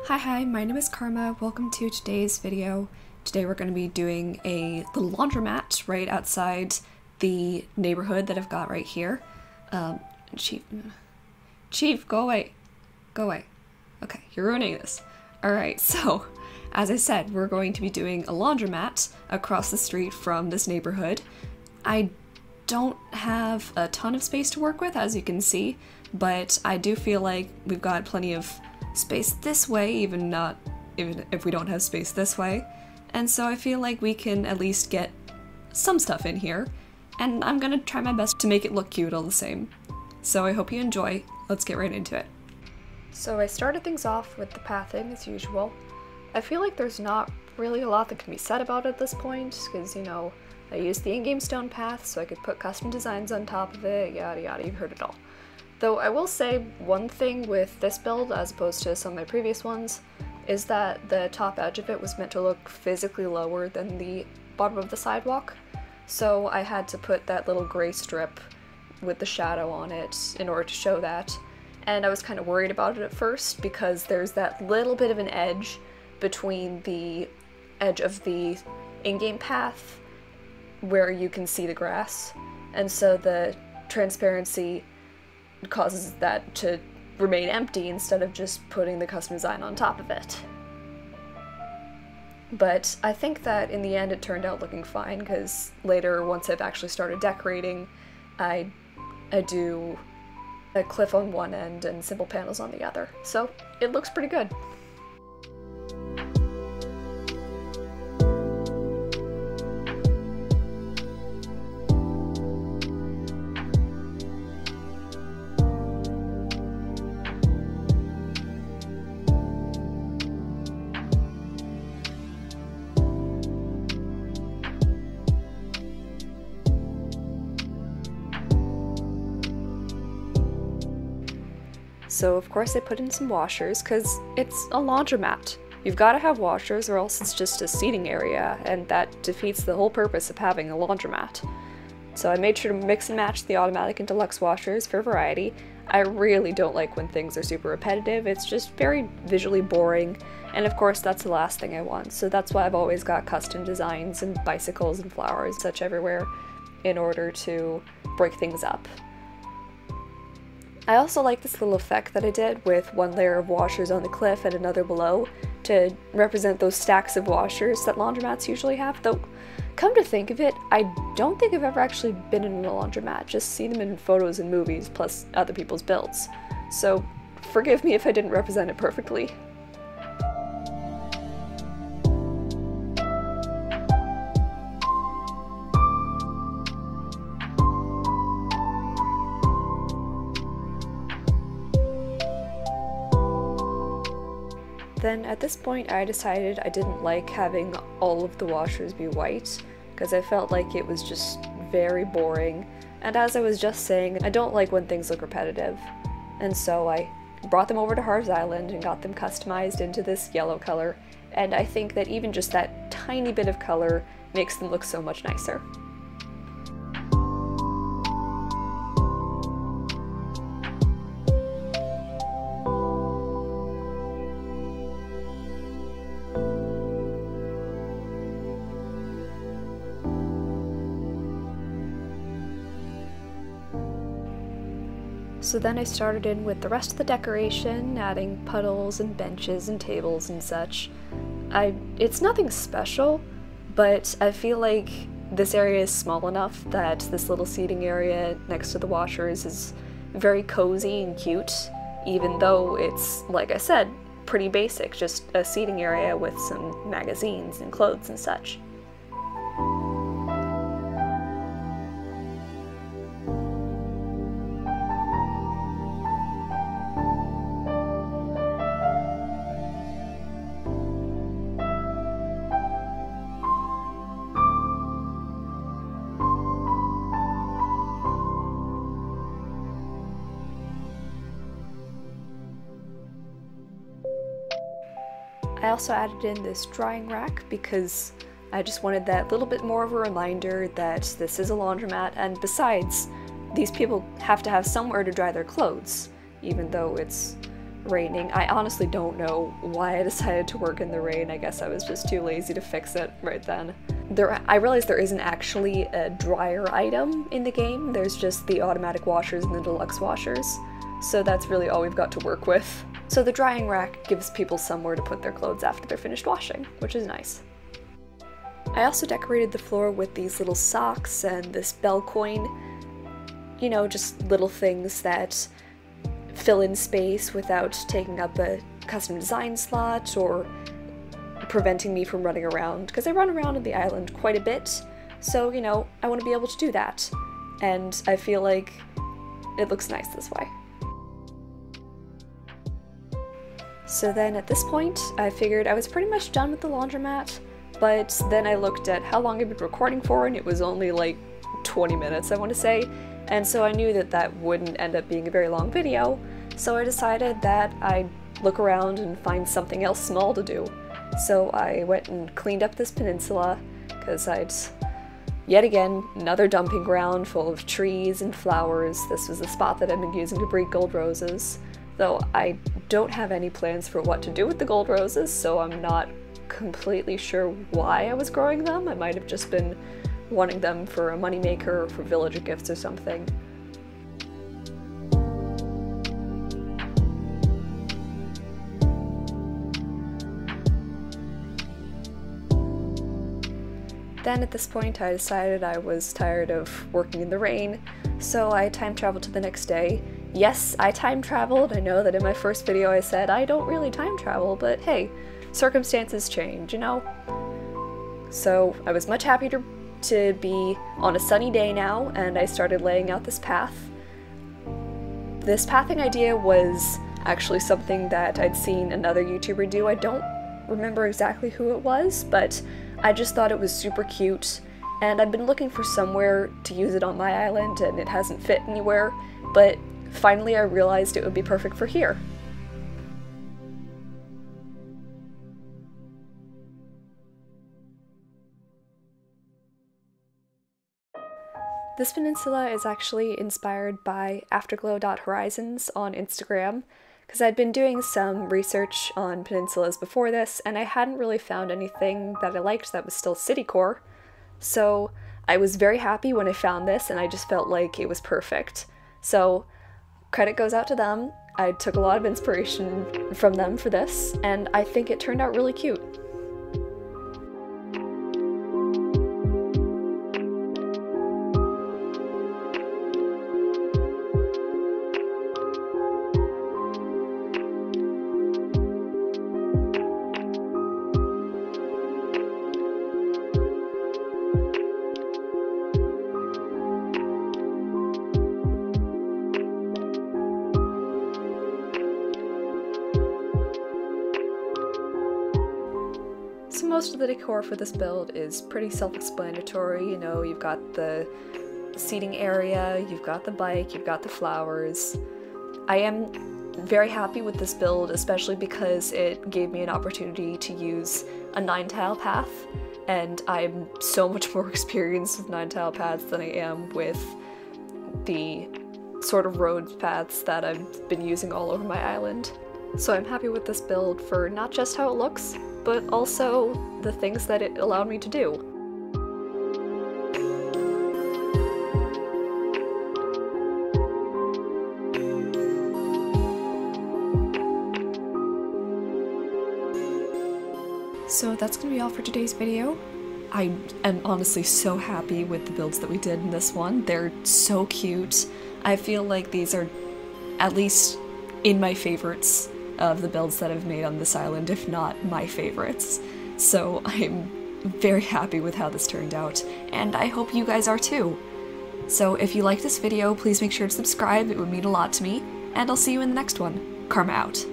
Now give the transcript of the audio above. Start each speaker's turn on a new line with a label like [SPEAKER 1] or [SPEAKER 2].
[SPEAKER 1] Hi, my name is Karma. Welcome to today's video. Today we're going to be doing a little laundromat right outside the neighborhood that I've got right here. Chief, go away. Go away. Okay, you're ruining this. Alright, so, as I said, we're going to be doing a laundromat across the street from this neighborhood. I don't have a ton of space to work with, as you can see, but I do feel like we've got plenty of space this way, even if we don't have space this way. And so I feel like we can at least get some stuff in here, and I'm gonna try my best to make it look cute all the same. So I hope you enjoy. Let's get right into it. So I started things off with the pathing as usual. I feel like there's not really a lot that can be said about it at this point, because, you know, I used the in-game stone path so I could put custom designs on top of it, yada yada, you've heard it all. Though I will say one thing with this build, as opposed to some of my previous ones, is that the top edge of it was meant to look physically lower than the bottom of the sidewalk. So I had to put that little gray strip with the shadow on it in order to show that. And I was kind of worried about it at first because there's that little bit of an edge between the edge of the in-game path where you can see the grass. And so the transparency causes that to remain empty instead of just putting the custom design on top of it. But I think that in the end it turned out looking fine, because later, once I've actually started decorating, I do a cliff on one end and simple panels on the other. So it looks pretty good. So of course I put in some washers, because it's a laundromat. You've got to have washers or else it's just a seating area, and that defeats the whole purpose of having a laundromat. So I made sure to mix and match the automatic and deluxe washers for variety. I really don't like when things are super repetitive, it's just very visually boring, and of course that's the last thing I want, so that's why I've always got custom designs and bicycles and flowers and such everywhere in order to break things up. I also like this little effect that I did with one layer of washers on the cliff and another below to represent those stacks of washers that laundromats usually have, though come to think of it, I don't think I've ever actually been in a laundromat, just seen them in photos and movies plus other people's builds. So forgive me if I didn't represent it perfectly. Then at this point I decided I didn't like having all of the washers be white, because I felt like it was just very boring, and as I was just saying, I don't like when things look repetitive. And so I brought them over to Harv's Island and got them customized into this yellow color, and I think that even just that tiny bit of color makes them look so much nicer. So then I started in with the rest of the decoration, adding puddles and benches and tables and such. It's nothing special, but I feel like this area is small enough that this little seating area next to the washers is very cozy and cute, even though it's, like I said, pretty basic, just a seating area with some magazines and clothes and such. I also added in this drying rack because I just wanted that little bit more of a reminder that this is a laundromat, and besides, these people have to have somewhere to dry their clothes, even though it's raining. I honestly don't know why I decided to work in the rain. I guess I was just too lazy to fix it right then. I realized there isn't actually a dryer item in the game. There's just the automatic washers and the deluxe washers. So that's really all we've got to work with. So the drying rack gives people somewhere to put their clothes after they're finished washing, which is nice. I also decorated the floor with these little socks and this bell coin. You know, just little things that fill in space without taking up a custom design slot or preventing me from running around, because I run around on the island quite a bit, so, you know, I want to be able to do that. And I feel like it looks nice this way. So then at this point, I figured I was pretty much done with the laundromat, but then I looked at how long I'd been recording for, and it was only like 20 minutes, I want to say, and so I knew that that wouldn't end up being a very long video, so I decided that I'd look around and find something else small to do. So I went and cleaned up this peninsula, because yet again, another dumping ground full of trees and flowers. This was the spot that I've been using to breed gold roses, though I don't have any plans for what to do with the gold roses, so I'm not completely sure why I was growing them. I might have just been wanting them for a moneymaker or for villager gifts or something. Then at this point I decided I was tired of working in the rain, so I time traveled to the next day. Yes, I time traveled. I know that in my first video I said I don't really time travel, but hey, circumstances change, you know? So I was much happier to be on a sunny day now, and I started laying out this path. This pathing idea was actually something that I'd seen another YouTuber do. I don't remember exactly who it was, but I just thought it was super cute, and I've been looking for somewhere to use it on my island, and it hasn't fit anywhere, but finally I realized it would be perfect for here. This peninsula is actually inspired by afterglow.horizons on Instagram, because I'd been doing some research on peninsulas before this, and I hadn't really found anything that I liked that was still Citycore, so I was very happy when I found this, and I just felt like it was perfect. So credit goes out to them. I took a lot of inspiration from them for this, and I think it turned out really cute. So most of the decor for this build is pretty self-explanatory. You know, you've got the seating area, you've got the bike, you've got the flowers. I am very happy with this build, especially because it gave me an opportunity to use a 9-tile path, and I'm so much more experienced with 9-tile paths than I am with the sort of road paths that I've been using all over my island. So I'm happy with this build for not just how it looks, but also the things that it allowed me to do. So that's gonna be all for today's video. I am honestly so happy with the builds that we did in this one. They're so cute. I feel like these are at least in my favorites of the builds that I've made on this island, if not my favorites. So I'm very happy with how this turned out, and I hope you guys are too. So if you like this video, please make sure to subscribe, it would mean a lot to me, and I'll see you in the next one. Karma out.